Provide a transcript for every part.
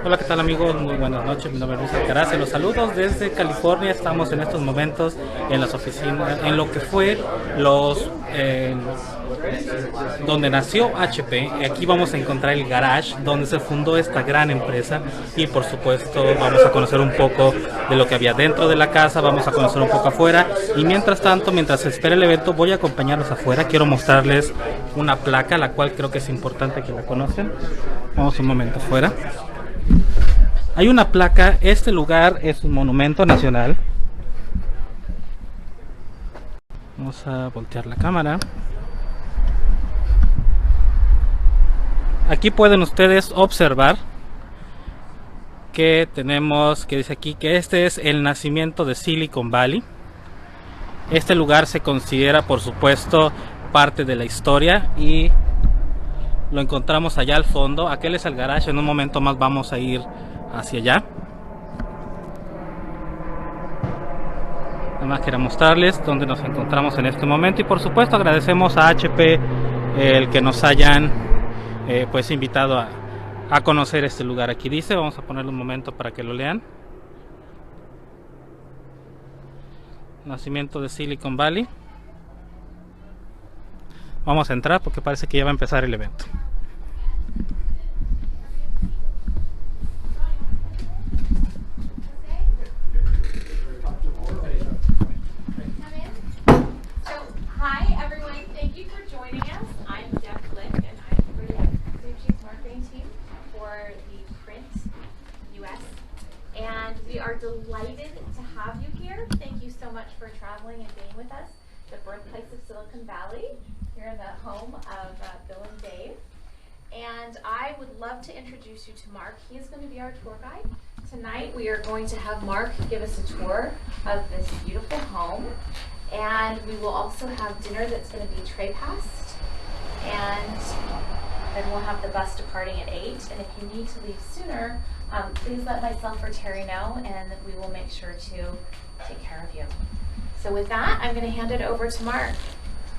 Hola, ¿qué tal amigos? Muy buenas noches, mi nombre es Luis Alcaraz. Los saludos desde California. Estamos en estos momentos en las oficinas, en lo que fue donde nació HP. Aquí vamos a encontrar el garage donde se fundó esta gran empresa y por supuesto vamos a conocer un poco de lo que había dentro de la casa, vamos a conocer un poco afuera y mientras tanto, mientras se espera el evento, voy a acompañarlos afuera. Quiero mostrarles una placa, la cual creo que es importante que la conozcan. Vamos un momento afuera. Hay una placa, este lugar es un monumento nacional. Vamos a voltear la cámara. Aquí pueden ustedes observar que tenemos, que dice aquí que este es el nacimiento de Silicon Valley. Este lugar se considera, por supuesto, parte de la historia y lo encontramos allá al fondo. Aquel es el garage, en un momento más vamos a ir hacia allá. Nada más quería mostrarles dónde nos encontramos en este momento y por supuesto agradecemos a HP el que nos hayan pues invitado a conocer este lugar. Aquí dice, vamos a ponerle un momento para que lo lean. Nacimiento de Silicon Valley. Vamos a entrar porque parece que ya va a empezar el evento. We are delighted to have you here. Thank you so much for traveling and being with us. The birthplace of Silicon Valley, here in the home of Bill and Dave. And I would love to introduce you to Mark. He is going to be our tour guide. Tonight we are going to have Mark give us a tour of this beautiful home. And we will also have dinner that's going to be tray passed. And then we'll have the bus departing at 8. And if you need to leave sooner, please let myself or Terry know, and we will make sure to take care of you. So with that, I'm going to hand it over to Mark.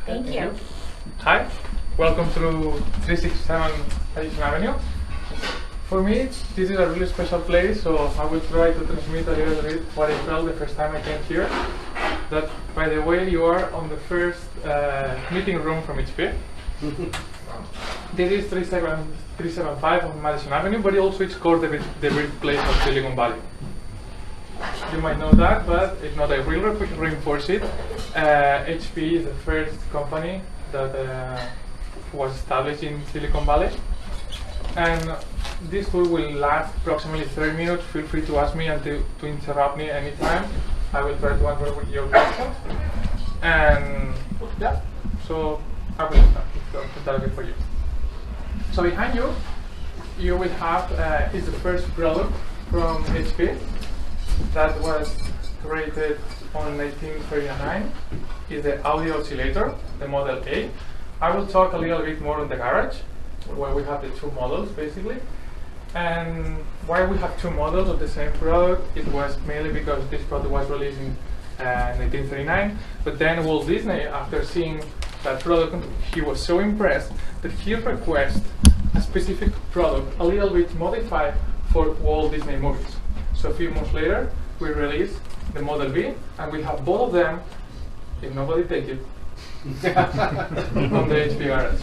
Thank you. Hi, welcome to 367 Addison Avenue. For me, this is a really special place, so I will try to transmit a little bit what I felt the first time I came here. That, by the way, you are on the first meeting room from HP. This is 375 on Madison Avenue, but also it's called the birthplace of Silicon Valley. You might know that, but if not, I will reinforce it. HP is the first company that was established in Silicon Valley. And this tour will last approximately 30 minutes. Feel free to ask me and to interrupt me anytime. I will try to answer your questions. And yeah, so I will start. If that's okay for you. So behind you, you will have is the first product from HP that was created on 1939. Is the audio oscillator, the Model A. I will talk a little bit more on the garage, where we have the two models basically. And why we have two models of the same product? It was mainly because this product was released in 1939. But then Walt Disney, after seeing that product, he was so impressed that he requested a specific product, a little bit modified for Walt Disney movies. So a few months later, we released the Model B, and we have both of them, if nobody take it, on the HP garage.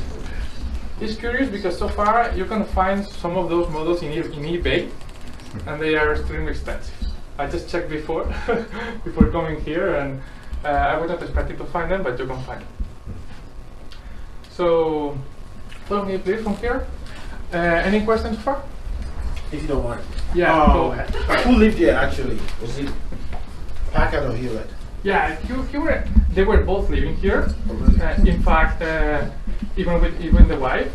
It's curious because so far you can find some of those models in eBay, and they are extremely expensive. I just checked before, before coming here, and I was not expecting to find them, but you can find them. So, follow me please from here. Any questions so far? If you don't mind. Yeah, go ahead. Who lived here actually? Was it Packard or Hewlett? Yeah, they were both living here. Oh, really? In fact, even the wife,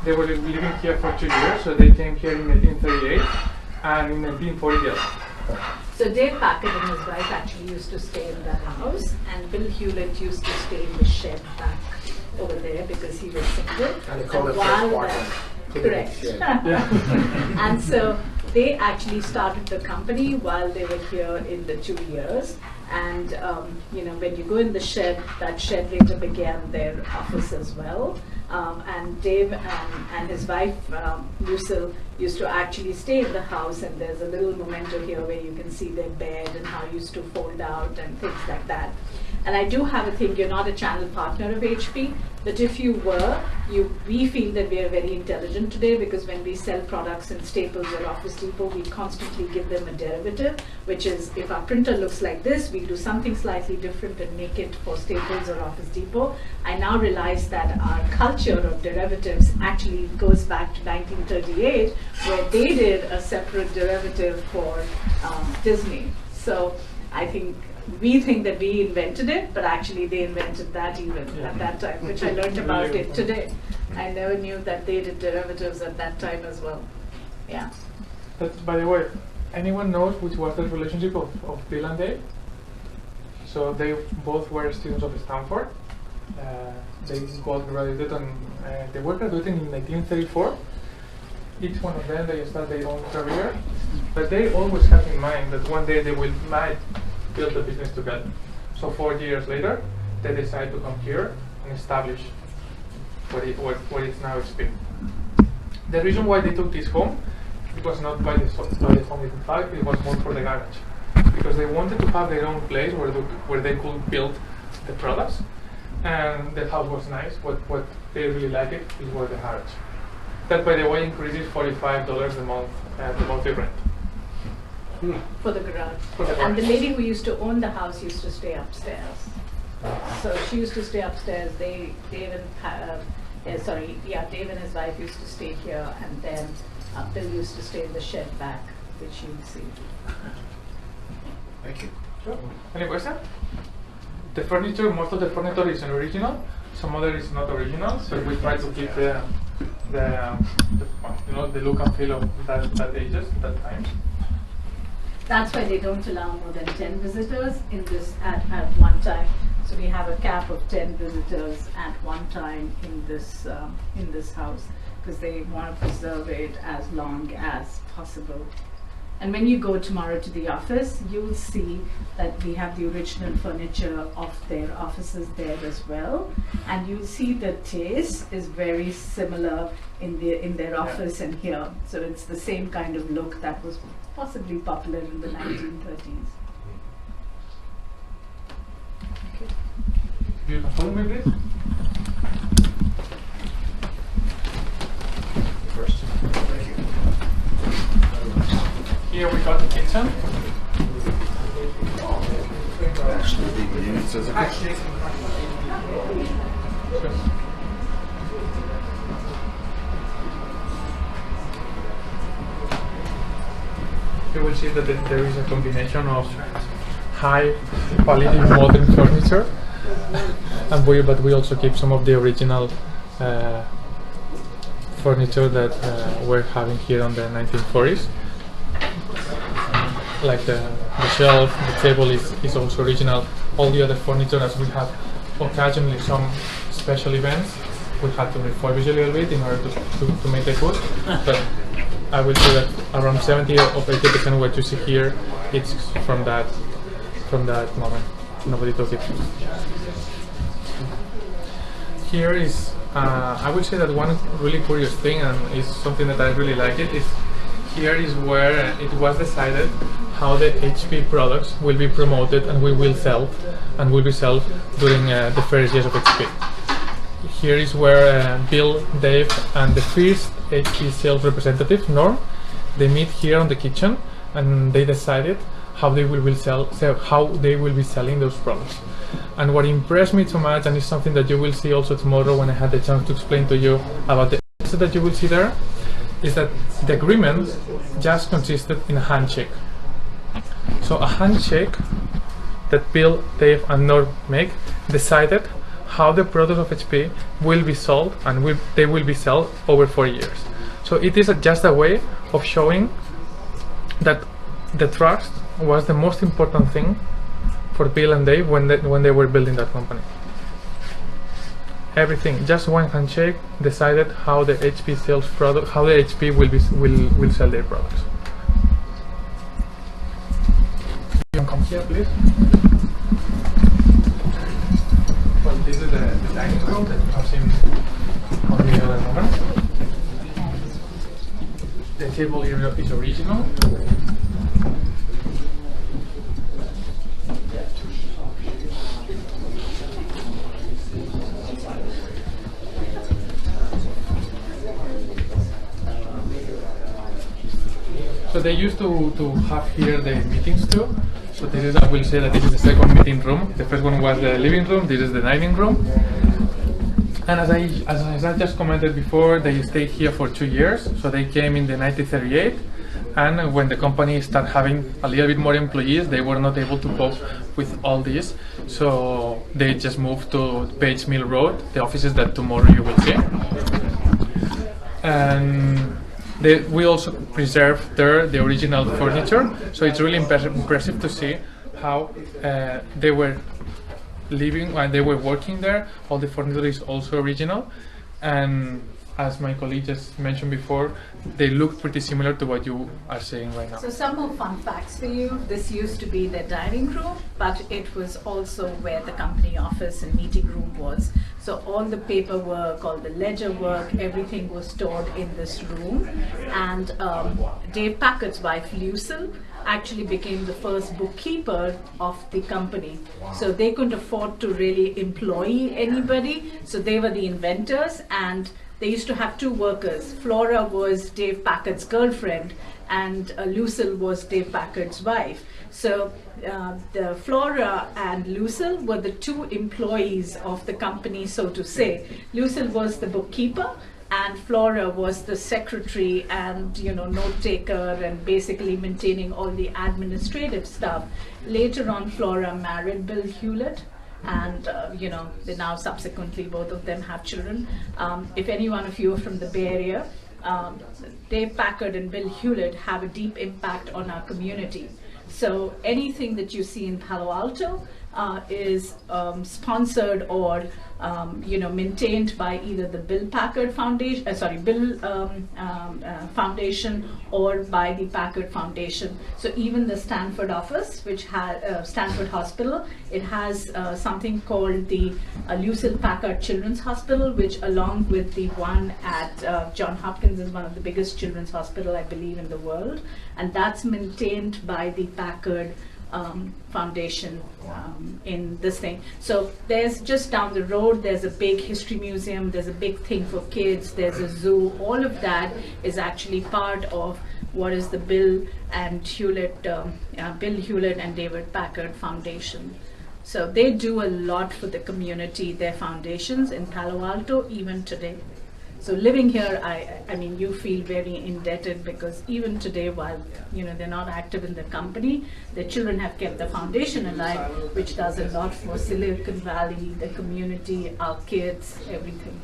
they were living here for 2 years. So they came here in 1938 and in 1940. So Dave Packard and his wife actually used to stay in the house, and Bill Hewlett used to stay in the shed back over there because he was single. And they called it first partner. Correct. Yeah. And so they actually started the company while they were here in the 2 years. And you know, when you go in the shed, that shed later began their office as well. And Dave and his wife, Lucille, used to actually stay in the house, and there's a little memento here where you can see their bed and how it used to fold out and things like that. And I do have a thing, you're not a channel partner of HP, but if you were, we feel that we are very intelligent today, because when we sell products in Staples or Office Depot, we constantly give them a derivative, which is if our printer looks like this, we do something slightly different and make it for Staples or Office Depot. I now realize that our culture of derivatives actually goes back to 1938, where they did a separate derivative for Disney. So I think we think that we invented it, but actually they invented that even at that time, which I learned about it today. I never knew that they did derivatives at that time as well. Yeah. That's, by the way, anyone knows which was the relationship of Bill and Dave? So they both were students of Stanford. They both graduated and they were graduating in 1934. Each one of them, they started their own career, but they always have in mind that one day they might build a business together. So 4 years later, they decided to come here and establish what is now HP. The reason why they took this home, it was not by the home in fact, it was more for the garage. Because they wanted to have their own place where they could build the products, and the house was nice. What they really liked it was the garage. That, by the way, increases $45 a month, the monthly rent. For the garage. For the And the garage. lady who used to own the house used to stay upstairs. So she used to stay upstairs. Dave and his wife used to stay here, and then Bill used to stay in the shed back, which you'll see. Thank you. Sure. Any question? The furniture, most of the furniture is original. Some other is not original, so we try to keep the look and feel of that ages, that time. That's why they don't allow more than 10 visitors in this at one time. So we have a cap of 10 visitors at one time in this house, because they want to preserve it as long as possible. And when you go tomorrow to the office, you'll see that we have the original furniture of their offices there as well. And you'll see the taste is very similar in their office and here. So it's the same kind of look that was possibly popular in the 1930s. Okay. You can follow me, please. First. Thank you. Here we got the kitchen. Actually, the units as a You will see that there is a combination of high quality modern furniture, but we also keep some of the original furniture that we're having here on the 1940s. Like the shelf, the table is also original. All the other furniture, as we have occasionally some special events, we had to refurbish a little bit in order to make it good. But I will say that around 70 or 80% of what you see here, it's from that moment. Nobody took it. Here is, I would say that one really curious thing, and it's something that I really like it, is here is where it was decided how the HP products will be promoted and will be sold during the first years of HP. Here is where Bill, Dave, and the first HP sales representative, Norm, they meet here on the kitchen, and they decided how they will be selling those products. And what impressed me so much, and it's something that you will see also tomorrow when I had the chance to explain to you about the exit that you will see there, is that the agreement just consisted in a handshake. So a handshake that Bill, Dave, and Norm make decided how the products of HP will be sold, and they will be sold over 4 years. So it is just a way of showing that the trust was the most important thing for Bill and Dave when they were building that company. Everything, just one handshake decided how the HP sales product, how the HP will sell their products. here, please. Well, this is the dining room that you have seen on the other moment. The table here is original. So they used to have here the meetings too. So this is, I will say that this is the second meeting room. The first one was the living room. This is the dining room. And as I just commented before, they stayed here for 2 years. So they came in the 1938. And when the company started having a little bit more employees, they were not able to cope with all this. So they just moved to Page Mill Road, the offices that tomorrow you will see. And we also preserved there the original furniture, so it's really impressive to see how they were living and they were working there. All the furniture is also original, and as my colleague just mentioned before, they look pretty similar to what you are saying right now. So some more fun facts for you. This used to be the dining room, but it was also where the company office and meeting room was. So all the paperwork, all the ledger work, everything was stored in this room. And Dave Packard's wife, Lucille, actually became the first bookkeeper of the company. So they couldn't afford to really employ anybody. So they were the inventors, and they used to have 2 workers. Flora was Dave Packard's girlfriend, and Lucille was Dave Packard's wife. So the Flora and Lucille were the 2 employees of the company, so to say. Lucille was the bookkeeper, and Flora was the secretary and note taker and basically maintaining all the administrative stuff. Later on, Flora married Bill Hewlett, and they now subsequently both of them have children. If any one of you are from the Bay Area, Dave Packard and Bill Hewlett have a deep impact on our community. So anything that you see in Palo Alto is sponsored or maintained by either the Bill Packard Foundation, Foundation, or by the Packard Foundation. So even the Stanford office, which has Stanford Hospital, it has something called the Lucille Packard Children's Hospital, which along with the one at Johns Hopkins is one of the biggest children's hospital, I believe, in the world, and that's maintained by the Packard Foundation in this thing. So there's just down the road, there's a big history museum, there's a big thing for kids, there's a zoo. All of that is actually part of what is the Bill Hewlett and David Packard Foundation. So they do a lot for the community, their foundations in Palo Alto, even today. So living here, I mean, you feel very indebted, because even today, while they're not active in the company, their children have kept the foundation alive, which does a lot for Silicon Valley, the community, our kids, everything.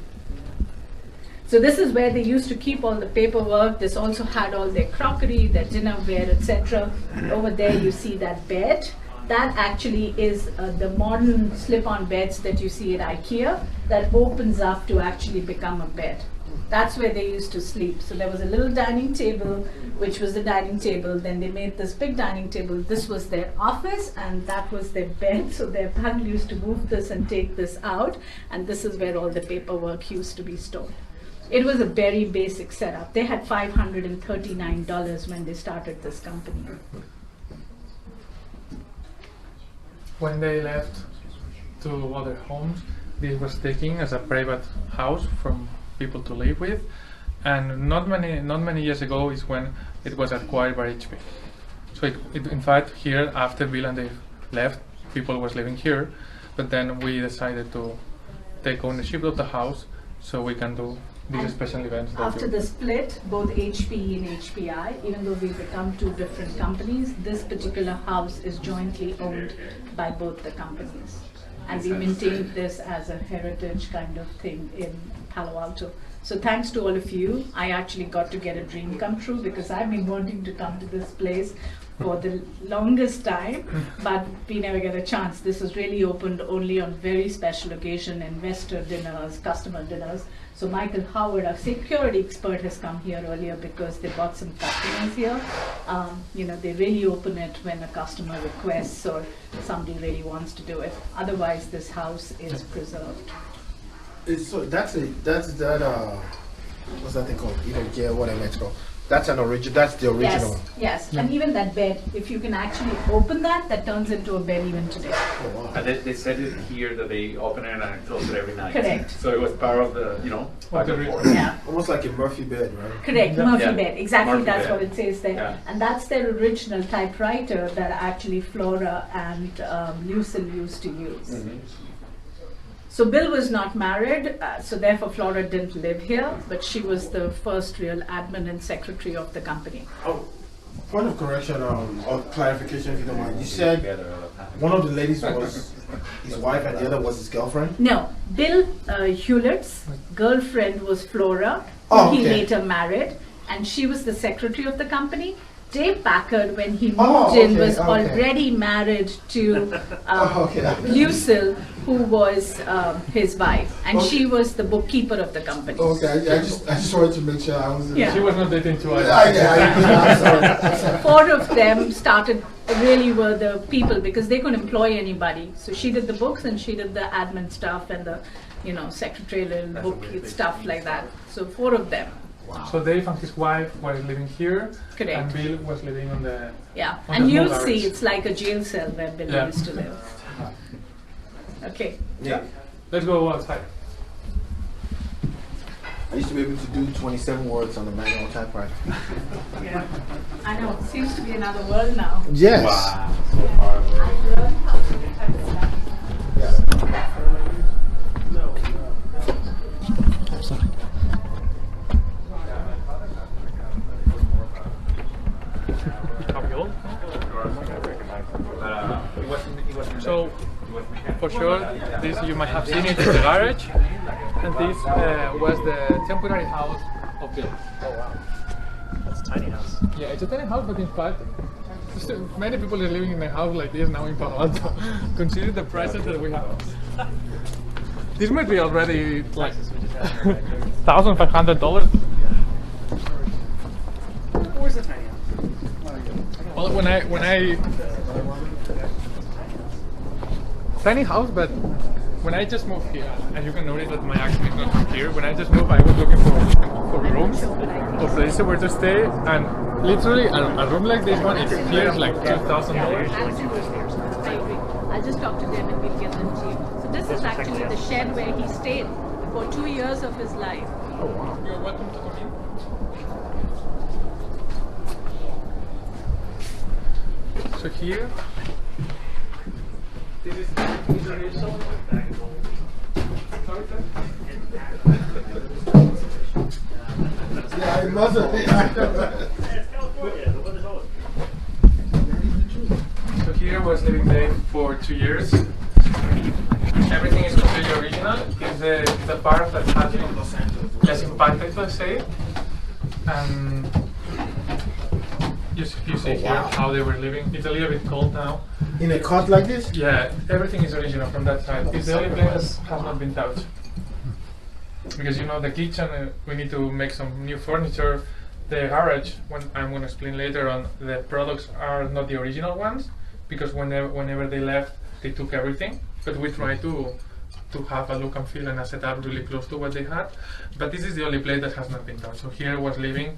So this is where they used to keep all the paperwork. This also had all their crockery, their dinnerware, etc. Over there, you see that bed. That actually is the modern slip-on beds that you see at IKEA that opens up to actually become a bed. That's where they used to sleep. So there was a little dining table, which was the dining table. Then they made this big dining table. This was their office, and that was their bed. So their family used to move this and take this out, and this is where all the paperwork used to be stored. It was a very basic setup. They had $539 when they started this company. When they left to other homes, this was taken as a private house from people to live with, and not many years ago is when it was acquired by HP. So it in fact, here after Bill and Dave left, people was living here, but then we decided to take ownership of the house so we can do these special events. After the split, both HP and HPI, even though we've become 2 different companies, this particular house is jointly owned by both the companies. And we maintained this as a heritage kind of thing in Palo Alto. So thanks to all of you, I actually got to get a dream come true, because I've been wanting to come to this place for the longest time, but we never get a chance. This is really opened only on very special occasion, investor dinners, customer dinners. So Michael Howard, our security expert, has come here earlier because they brought some customers here. They really open it when a customer requests or somebody really wants to do it. Otherwise, this house is preserved. What's that thing called? Whatever it's called. That's the original. Yes. And even that bed, if you can actually open that turns into a bed even today. Oh, wow. And they said it here that they open it and close it every night. Correct. So it was part of the, back and forth. Yeah. Almost like a Murphy bed, right? Correct, Murphy Yeah. bed. Exactly, Murphy that's bed. what it says there. Yeah. And that's their original typewriter that actually Flora and Lucille used to use. Mhm. So Bill was not married, so therefore Flora didn't live here, but she was the first real admin and secretary of the company. Oh, point of correction or clarification, if you don't mind. You said one of the ladies was his wife and the other was his girlfriend? No, Bill Hewlett's girlfriend was Flora, who Oh, he okay. later married, and she was the secretary of the company. Dave Packard, when he moved Oh, in, okay, was okay. already married to Okay. Lucille, who was his wife, and Okay. she was the bookkeeper of the company. Okay, I just wanted to make sure I was. Yeah. She was not dating too either. I'm sorry. Four of them really were the people because they couldn't employ anybody. So she did the books and she did the admin stuff and the, secretarial book stuff like that. So 4 of them. So Dave and his wife were living here, Correct. and Bill was living on the. Yeah, On and the you'll small see garage. it's like a jail cell where Bill Yeah. used to live. Okay. Yeah. Let's go outside. I used to be able to do 27 words on the manual typewriter. Yeah. I know. It seems to be another world now. Yes. Wow, so far away. I learned how to type stuff. So, for sure, this you might have seen it in the garage, and this was the temporary house of Bill. Oh wow, that's a tiny house. Yeah, it's a tiny house, but in fact, many people are living in a house like this now in Palo Alto. Consider the prices that we have. This might be already like $1,500. Where's the tiny house? Well, when I tiny house, but when I just moved here, and you can notice that my accent is not from here. When I just moved, I was looking for rooms or places where to stay, and literally a room like this one, it's here is like $2,000. Absolutely. I agree. I'll just talk to them and we'll get them to you. So this is actually the shed where he stayed for 2 years of his life. Oh wow! You're welcome to come in. So here, this is Yeah, it must have been. So here was living Dave for 2 years. Everything is completely original. It's the part that has been less impacted, let's say. And you see here how they were living. It's a little bit cold now. In a cot like this? Yeah, everything is original from that side. It's the only place that has not been touched. Because the kitchen, we need to make some new furniture. The garage, I'm going to explain later on, the products are not the original ones, because whenever they left, they took everything. But we try to have a look and feel and a setup really close to what they had. But this is the only place that has not been done. So here was living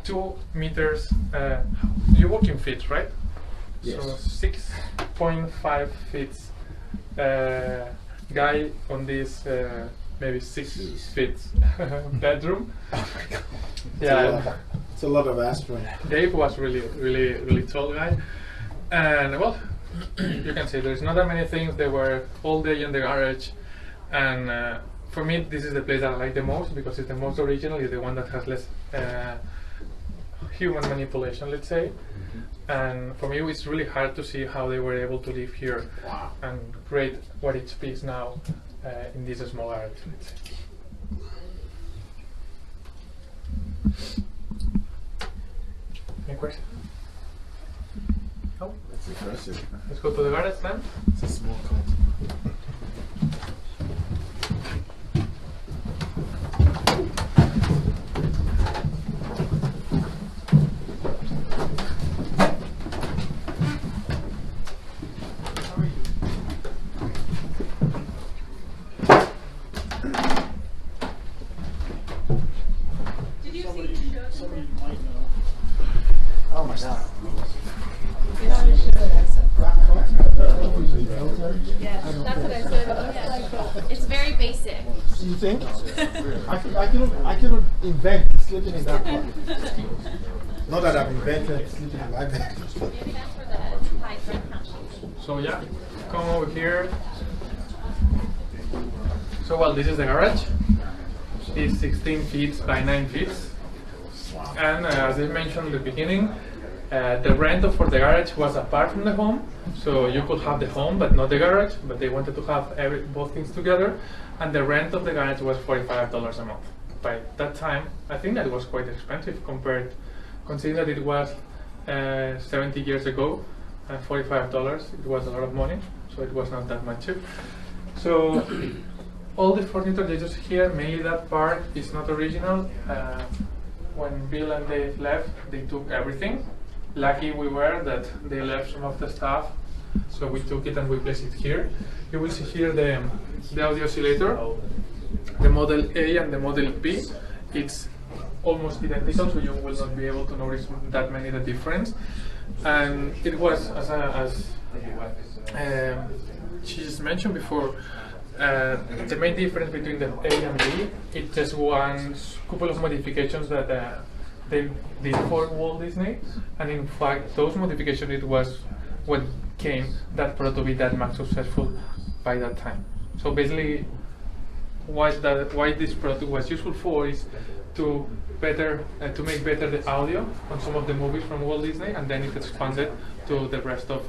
2 meters, you work in feet, right? Yes. So 6.5 feet guy on this maybe 6 feet bedroom. Oh my God. Yeah. It's a lot of aspirin. Dave was really tall guy, and well, you can say there's not that many things. They were all day in the garage, and for me, this is the place that I like the most because it's the most original. It's the one that has less human manipulation, let's say. And for me, it's really hard to see how they were able to live here and create what it speaks now in this small garage, let's say. Any questions? No? That's impressive. Let's go to the garage then. It's a small car. Oh my god. Yes, that's what I said. Yeah. It's very basic. You think? I cannot invent sleeping in that car. Not that I've invented sleeping in my bed. Maybe that's for the high front couch. So yeah, come over here. So well, this is the garage. It's 16 feet by 9 feet. And as I mentioned in the beginning, the rent for the garage was apart from the home. So you could have the home but not the garage, but they wanted to have both things together. And the rent of the garage was $45 a month. By that time, I think that was quite expensive considering that it was 70 years ago. $45, it was a lot of money, so it was not that much cheap. So all the furniture that you see here, mainly that part, is not original. When Bill and Dave left, they took everything. Lucky we were that they left some of the stuff, so we took it and we placed it here. You will see here the audio oscillator, the Model A and the Model B. It's almost identical, so you will not be able to notice that many the difference. And it was, as she just mentioned before, the main difference between the A and B, it's just one couple of modifications that they did for Walt Disney, and in fact those modifications, it was what came that product to be that much successful by that time. So basically why this product was useful for is to make better the audio on some of the movies from Walt Disney, and then it expanded to the rest of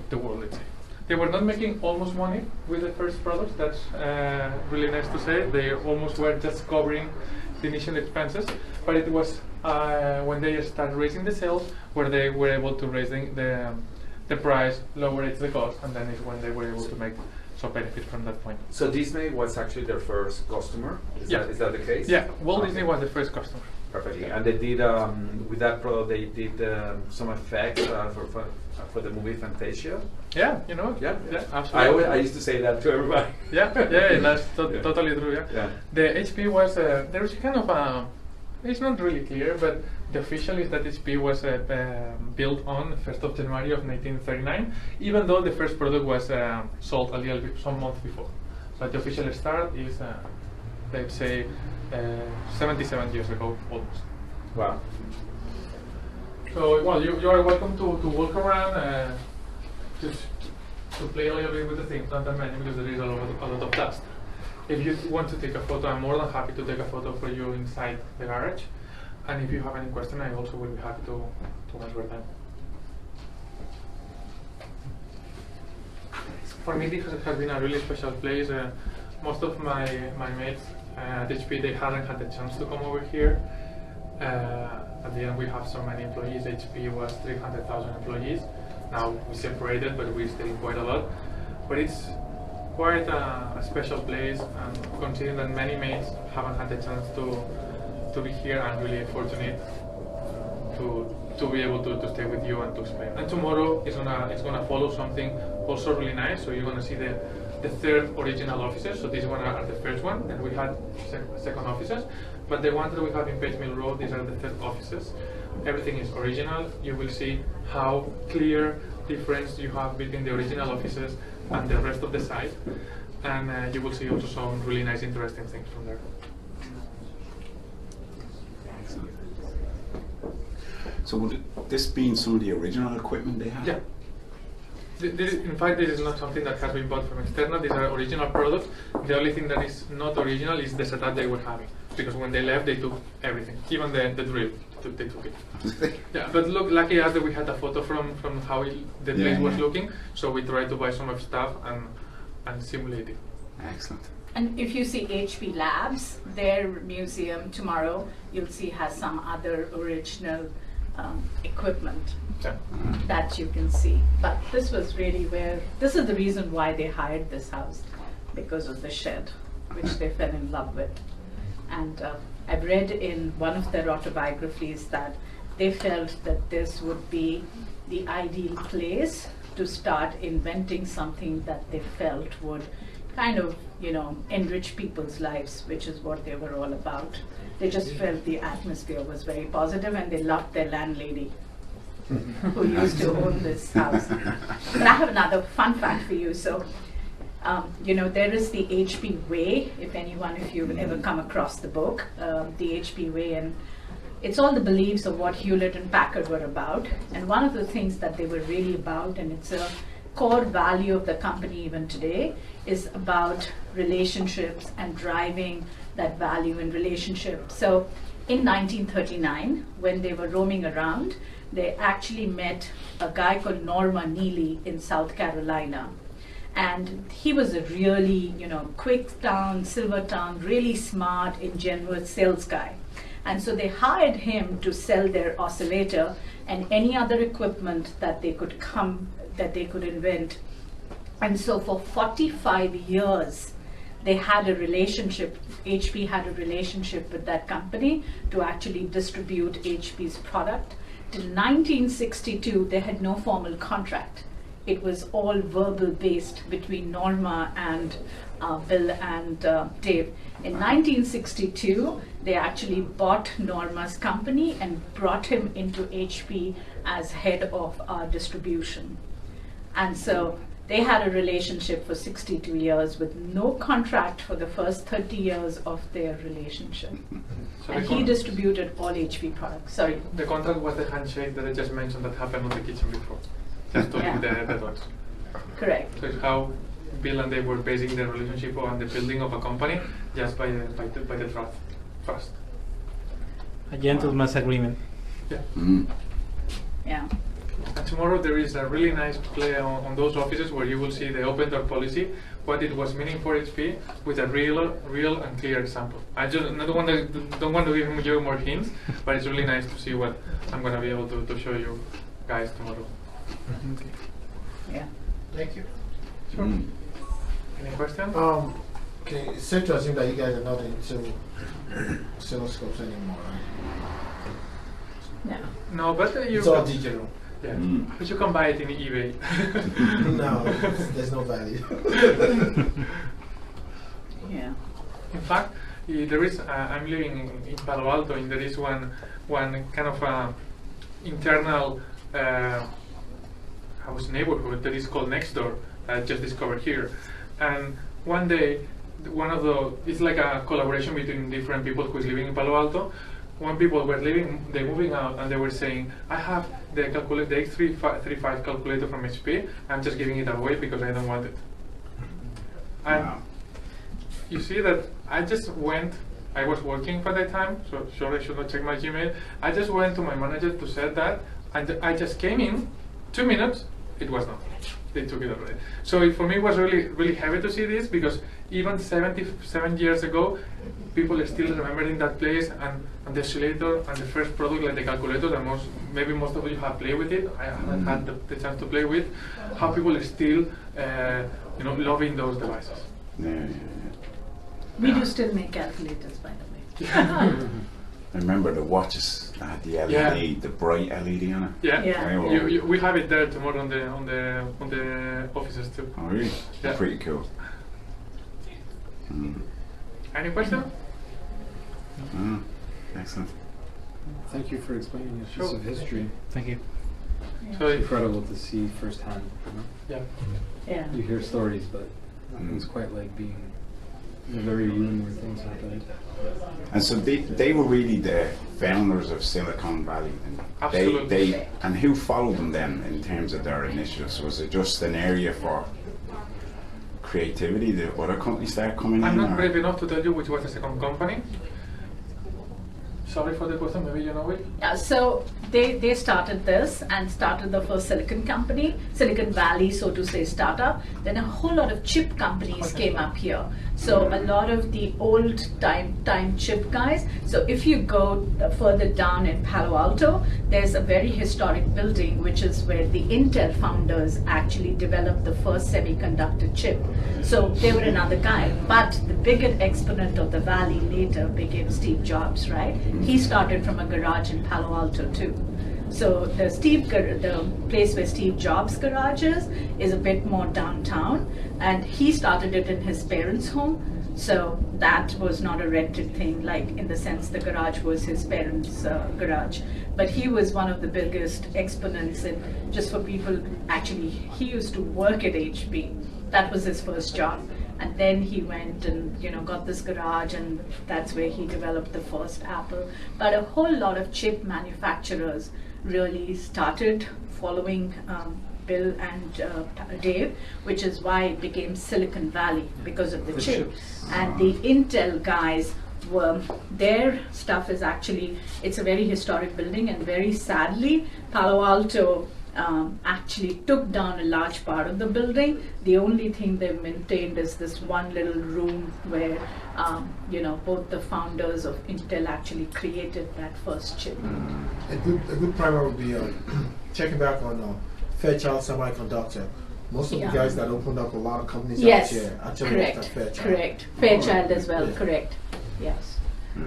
the world, let's say. They were not making almost money with the first products. That's really nice to say. They almost were just covering the initial expenses, but it was when they started raising the sales where they were able to raise the price, lower the cost, and then is when they were able to make some benefit from that point. So Disney was actually their first customer? Is that the case? Yeah, Walt Disney was the first customer. Perfectly. And they did, with that product, they did some effects for the movie Fantasia? Yeah, Yeah, absolutely. I used to say that to everybody. Yeah, that's totally true. Yeah. The HP was there was kind of it's not really clear, but the official is that HP was built on 1st of January of 1939, even though the first product was sold a little bit some months before. So the official start is let's say 77 years ago almost. Wow. So well, you are welcome to walk around. To play a little bit with the things, not that many because there is a lot of dust. If you want to take a photo, I'm more than happy to take a photo for you inside the garage. And if you have any question, I also will be happy to answer them. For me, this has been a really special place. Most of my mates at HP, they hadn't had the chance to come over here. At the end, we have so many employees. HP was 300,000 employees. Now we separated, but we're still quite a lot. But it's quite a special place, and considering that many mates haven't had the chance to be here, I'm really fortunate to be able to stay with you and to explain. And tomorrow it's gonna follow something also really nice. So you're gonna see the third original offices. So these one are the first one, and we had second offices. But the ones that we have in Page Mill Road, these are the third offices. Everything is original. You will see how clear difference you have between the original offices and the rest of the site, and you will see also some really nice, interesting things from there. So would this be some of the original equipment they have? Yeah. In fact, this is not something that has been bought from external. These are original products. The only thing that is not original is the setup they were having, because when they left, they took everything, even the drill. They took it. Yeah, but look, lucky us that we had a photo from how the place was looking, so we tried to buy some of stuff and simulate it. Excellent. And if you see HP Labs, their museum tomorrow, you'll see has some other original equipment Yeah. that you can see. But this was really this is the reason why they hired this house, because of the shed, which they fell in love with. And I've read in one of their autobiographies that they felt that this would be the ideal place to start inventing something that they felt would kind of, enrich people's lives, which is what they were all about. They just felt the atmosphere was very positive, and they loved their landlady who used to own this house. But I have another fun fact for you. So, there is the HP Way, if you've ever come across the book, the HP Way, and it's all the beliefs of what Hewlett and Packard were about. And one of the things that they were really about, and it's a core value of the company even today, is about relationships and driving that value in relationships. So in 1939, when they were roaming around, they actually met a guy called Norman Neely in South Carolina. And he was a really, quick town, silver town, really smart, ingenuous sales guy. And so they hired him to sell their oscillator and any other equipment that they could invent. And so for 45 years, they had a relationship, HP had a relationship with that company to actually distribute HP's product. Till 1962, they had no formal contract. It was all verbal based between Norma and Bill and Dave. In 1962, they actually bought Norma's company and brought him into HP as head of distribution. And so they had a relationship for 62 years with no contract for the first 30 years of their relationship. So And he distributed all HP products. Sorry. The contract was the handshake that I just mentioned that happened on the kitchen before. Just to Yeah. leave the dots. Correct. So it's how Bill and they were basing their relationship on the building of a company just by the trust. A gentleman's agreement. Yeah. Yeah. And tomorrow there is a really nice play on those offices where you will see the open door policy, what it was meaning for HP, with a real and clear example. I just don't want to give you more hints, but it's really nice to see what I'm going to be able to show you guys tomorrow. Yeah. Thank you. Sure. Any questions? Okay, it's safe to assume that you guys are not into oscilloscopes anymore, right? No. No, but It's all digital. yeah. But you can buy it in eBay. No, there's no value. Yeah. In fact, there is. I'm living in Palo Alto, and there is one kind of internal house neighborhood that is called Next Door. I just discovered here, and one day, it's like a collaboration between different people who is living in Palo Alto. When people were they're moving out, and they were saying, "I have the X335 calculator from HP. I'm just giving it away because I don't want it." And you see that I was working for that time, so sure I should not check my Gmail. I just went to my manager to say that, and I just came in, 2 minutes, it was not. They took it already. So for me it was really, really heavy to see this, because even 77 years ago, people are still remembering that place and the oscillator and the first product like the calculator that maybe most of you have played with it. I haven't had the chance to play with. How people are still, loving those devices. We do still make calculators, by the way. I remember the watches that had the LED, the bright LED on it. Yeah. Yeah. We have it there tomorrow on the offices too. Oh really? Yeah. Pretty cool. Any question? Excellent. Thank you for explaining this piece Sure. of history. Thank you. So It's incredible to see firsthand. yeah. Yeah. You hear stories, but it's quite like being in the very room where things happened. And so they were really the founders of Silicon Valley. And Absolutely. And who followed them then in terms of their initiatives? Was it just an area for creativity? Did other companies start coming I'm in? not or- brave enough to tell you which was the second company. Sorry for the question, maybe you know it. Yeah, so they started this and started the first silicon company, Silicon Valley, so to say, startup. Then a whole lot of chip companies came up here. So a lot of the old time chip guys. So if you go further down in Palo Alto, there's a very historic building, which is where the Intel founders actually developed the first semiconductor chip. So they were another guy, but the bigger exponent of the valley later became Steve Jobs, right? He started from a garage in Palo Alto too. So the place where Steve Jobs' garage is a bit more downtown, and he started it in his parents' home. So that was not a rented thing, like in the sense the garage was his parents' garage. But he was one of the biggest exponents in, just for people, actually, he used to work at HP. That was his first job. And then he went and got this garage, and that's where he developed the first Apple. But a whole lot of chip manufacturers really started following Bill and Dave, which is why it became Silicon Valley, because of the chip. And the Intel guys their stuff is actually, it's a very historic building, and very sadly, Palo Alto actually took down a large part of the building. The only thing they've maintained is this one little room where both the founders of Intel actually created that first chip. A good primer would be checking back on Fairchild Semiconductor. Most of the guys that opened up a lot of companies out here actually worked at Fairchild. Correct. Fairchild as well. Yeah. Correct. Yes.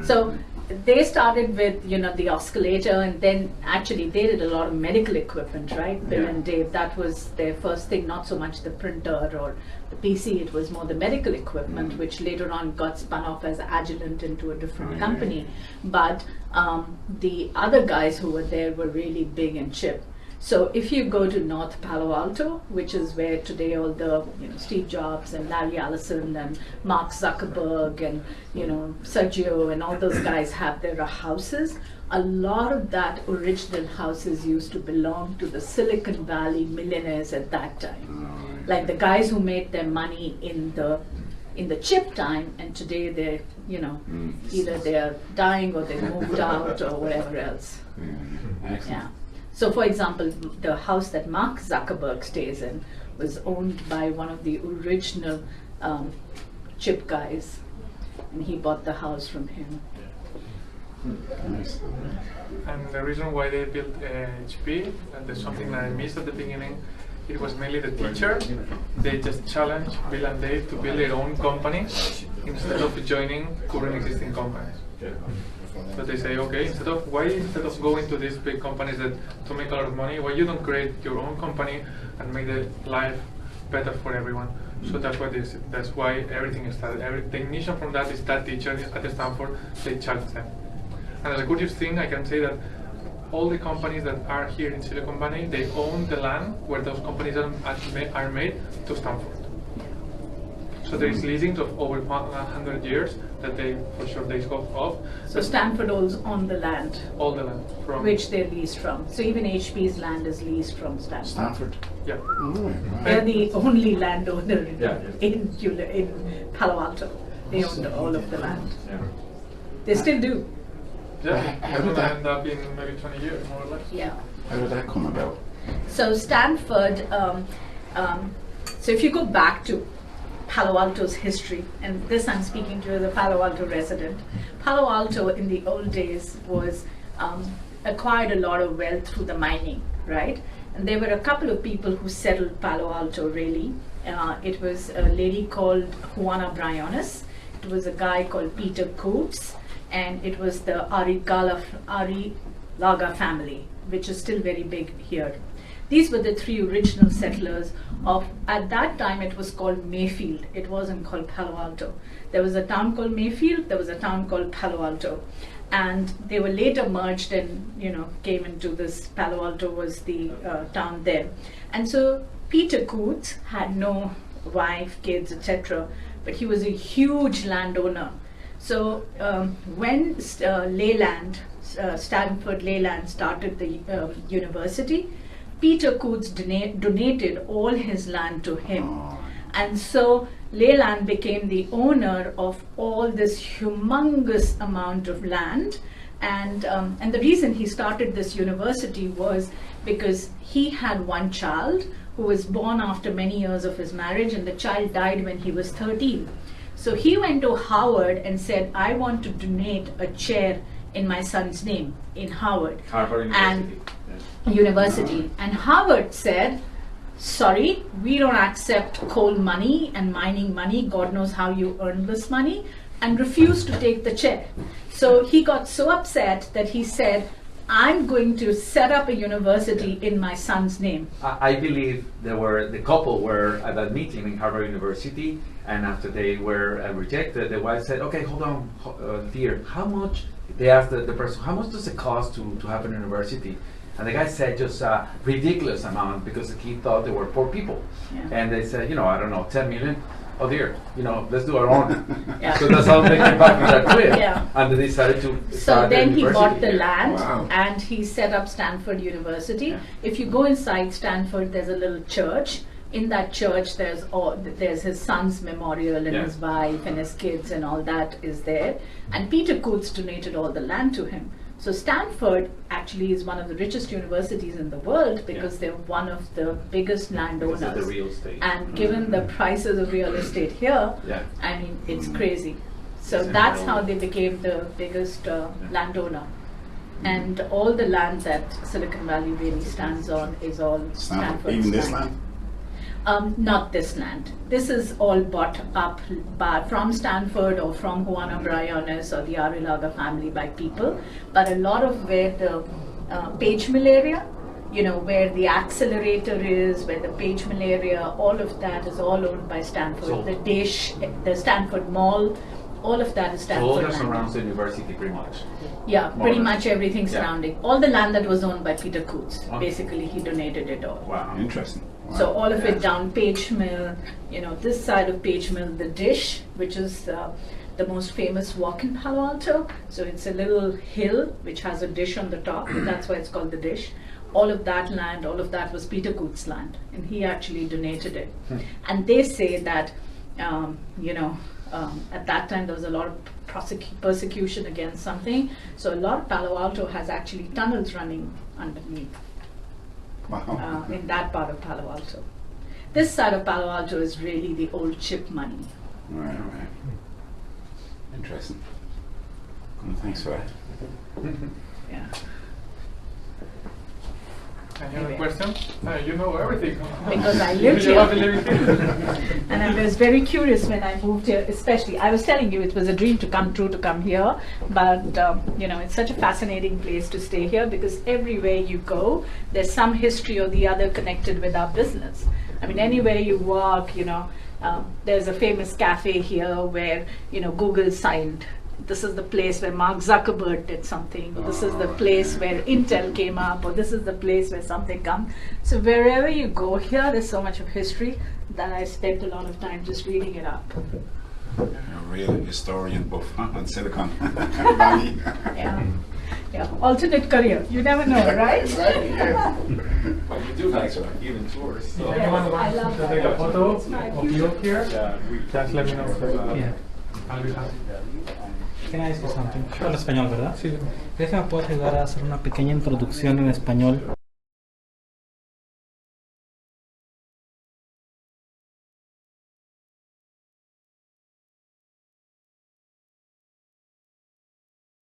So they started with the oscillator, and then actually they did a lot of medical equipment, right? Bill and Dave, that was their first thing, not so much the printer or the PC, it was more the medical equipment, which later on got spun off as Agilent into a different company. But the other guys who were there were really big in chip. So if you go to North Palo Alto, which is where today all the Steve Jobs and Larry Ellison and Mark Zuckerberg and Sergio and all those guys have their houses, a lot of that original houses used to belong to the Silicon Valley millionaires at that time. Like the guys who made their money in the chip time, and today they're either they're dying or they moved out or whatever else. Yeah. So for example, the house that Mark Zuckerberg stays in was owned by one of the original chip guys, and he bought the house from him. Nice. And the reason why they built HP, and there's something that I missed at the beginning, it was mainly the teacher. They just challenged Bill and Dave to build their own company instead of joining current existing companies. So they say, okay, instead of going to these big companies to make a lot of money, why you don't create your own company and make the life better for everyone? So that's why everything started. The ignition from that is that teacher at Stanford, they challenged them. And as a curious thing, I can say that all the companies that are here in Silicon Valley, they own the land where those companies are made to Stanford. So there is leasing of over 100 years that they, for sure, they scope off. So Stanford owns on the land. All the land. From which they're leased from. So even HP's land is leased from Stanford. Stanford? Yeah. They're the only landowner in Palo Alto. They own all of the land. Yeah. They still do. Yeah, How it's did going to that- end up in maybe 20 years, more or less. Yeah. How did that come about? So Stanford, so if you go back to Palo Alto's history, and this I'm speaking to as a Palo Alto resident. Palo Alto in the old days was acquired a lot of wealth through the mining, right? And there were a couple of people who settled Palo Alto really. It was a lady called Juana Briones, it was a guy called Peter Coates, and it was the Arrillaga family, which is still very big here. These were the three original settlers of, at that time it was called Mayfield, it wasn't called Palo Alto. There was a town called Mayfield, there was a town called Palo Alto. And they were later merged and came into this, Palo Alto was the town there. And so Peter Coates had no wife, kids, etc., but he was a huge landowner. So when Stanford Leyland started the university, Peter Coates donated all his land to him. And so Leyland became the owner of all this humongous amount of land. And the reason he started this university was because he had one child who was born after many years of his marriage, and the child died when he was 13. So he went to Howard and said, I want to donate a chair in my son's name in Howard. Harvard And University. And Howard said, sorry, we don't accept coal money and mining money. God knows how you earn this money, and refused to take the chair. So he got so upset that he said, I'm going to set up a university in my son's name. I believe the couple were at that meeting in Harvard University, and after they were rejected, the wife said, okay, hold on, dear, how much, they asked the person, how much does it cost to have an university? And the guy said just a ridiculous amount because he thought they were poor people. Yeah. And they said, I don't know, 10 million? Oh dear, let's do our own. Yeah. So that's how they came back with that twin. Yeah. And they decided to So start then the he university bought the here. land Wow. and he set up Stanford University. Yeah. If you go inside Stanford, there's a little church. In that church, there's his son's memorial and Yeah. his wife and his kids and all that is there. And Peter Coates donated all the land to him. So Stanford actually is one of the richest universities in the world because Yeah. they're one of the biggest landowners. Because of the real estate. And given the prices of real estate here, Yeah. I mean, it's crazy. So It's that's incredible. how they became the biggest landowner. And all the land that Silicon Valley really stands on is all Stanford's Even this land? Not this land. This is all bought up from Stanford or from Juana Briones or the Arrillaga family by people. But a lot of where the Page Mill area, where the accelerator is, where the Page Mill area, all of that is all owned by Stanford. So- The Stanford Mall, all of that is So Stanford all that land. surrounds the university pretty much. Yeah, more pretty or less. much everything Yeah. surrounding. All the land that was owned by Peter Coates. Okay. Basically, he donated it all. Wow. Interesting. Wow. So all of Yeah. it down Page Mill, this side of Page Mill, the Dish, which is the most famous walk in Palo Alto. So it's a little hill which has a dish on the top, and that's why it's called the Dish. All of that land, all of that was Peter Coates' land, and he actually donated it. And they say that, at that time there was a lot of persecution against something. So a lot of Palo Alto has actually tunnels running underneath. Wow. In that part of Palo Alto. This side of Palo Alto is really the old chip money. Right. Interesting. Well, thanks for that. Yeah. Any other question? You know everything. Because I lived You here. have everything. And I was very curious when I moved here, especially. I was telling you it was a dream to come true to come here, but it's such a fascinating place to stay here because everywhere you go, there's some history or the other connected with our business. I mean, anywhere you walk, there's a famous cafe here where, Google signed. This is the place where Mark Zuckerberg did something. Or this is the place where Intel came up, or this is the place where something comes. So wherever you go here, there's so much of history that I spent a lot of time just reading it up. A real historian buff on Silicon Valley. Yeah. Alternate career. You never know, right? Exactly, yes. But you do like giving tours. So. Anyone I wants love to that. take a photo It's my of you here? Just let me know. Yeah. I'll be happy. Can I say something? Hablo español, ¿verdad? Sí. ¿Crees que me puedes ayudar a hacer una pequeña introducción en español